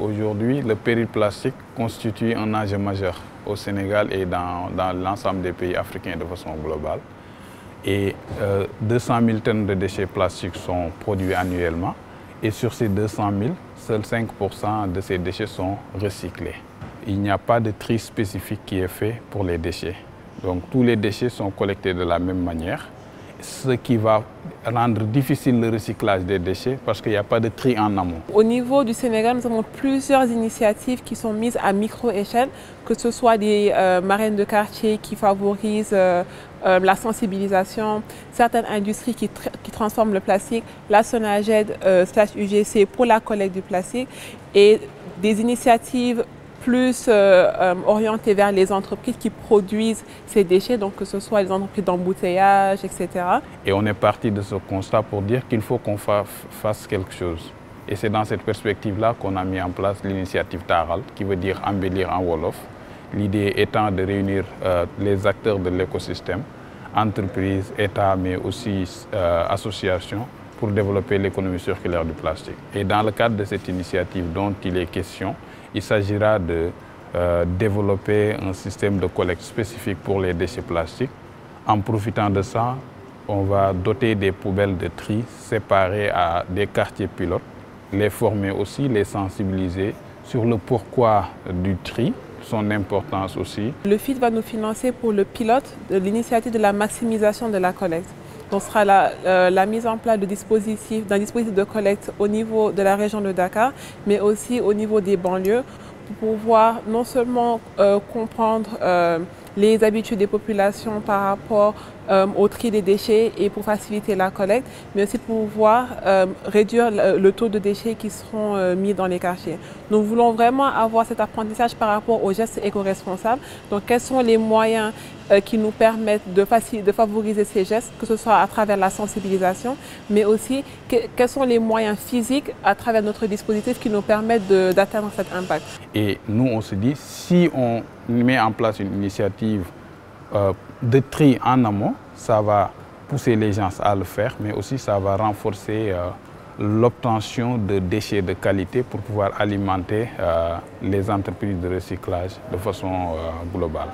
Aujourd'hui, le périple-plastique constitue un enjeu majeur au Sénégal et dans l'ensemble des pays africains de façon globale. Et 200 000 tonnes de déchets plastiques sont produits annuellement. Et sur ces 200 000, seuls 5% de ces déchets sont recyclés. Il n'y a pas de tri spécifique qui est fait pour les déchets. Donc tous les déchets sont collectés de la même manière, ce qui va rendre difficile le recyclage des déchets parce qu'il n'y a pas de tri en amont. Au niveau du Sénégal, nous avons plusieurs initiatives qui sont mises à micro-échelle, que ce soit des marraines de quartier qui favorisent la sensibilisation, certaines industries qui transforment le plastique, la SONAGED /UGC pour la collecte du plastique et des initiatives plus orientées vers les entreprises qui produisent ces déchets, donc que ce soit les entreprises d'embouteillage, etc. Et on est parti de ce constat pour dire qu'il faut qu'on fasse quelque chose. Et c'est dans cette perspective-là qu'on a mis en place l'initiative Taral, qui veut dire embellir en Wolof. L'idée étant de réunir les acteurs de l'écosystème, entreprises, États, mais aussi associations, pour développer l'économie circulaire du plastique. Et dans le cadre de cette initiative dont il est question, il s'agira de développer un système de collecte spécifique pour les déchets plastiques. En profitant de ça, on va doter des poubelles de tri séparées à des quartiers pilotes, les former aussi, les sensibiliser sur le pourquoi du tri, son importance aussi. Le FID va nous financer pour le pilote de l'initiative de la maximisation de la collecte. Donc, ce sera la mise en place d'un dispositif de collecte au niveau de la région de Dakar, mais aussi au niveau des banlieues, pour pouvoir non seulement comprendre les habitudes des populations par rapport au tri des déchets et pour faciliter la collecte, mais aussi pour pouvoir réduire le taux de déchets qui seront mis dans les quartiers. Nous voulons vraiment avoir cet apprentissage par rapport aux gestes éco-responsables. Donc, quels sont les moyens qui nous permettent de favoriser ces gestes, que ce soit à travers la sensibilisation, mais aussi quels sont les moyens physiques à travers notre dispositif qui nous permettent d'atteindre cet impact. Et nous, on se dit, si on met en place une initiative de tri en amont, ça va pousser les gens à le faire, mais aussi ça va renforcer l'obtention de déchets de qualité pour pouvoir alimenter les entreprises de recyclage de façon globale.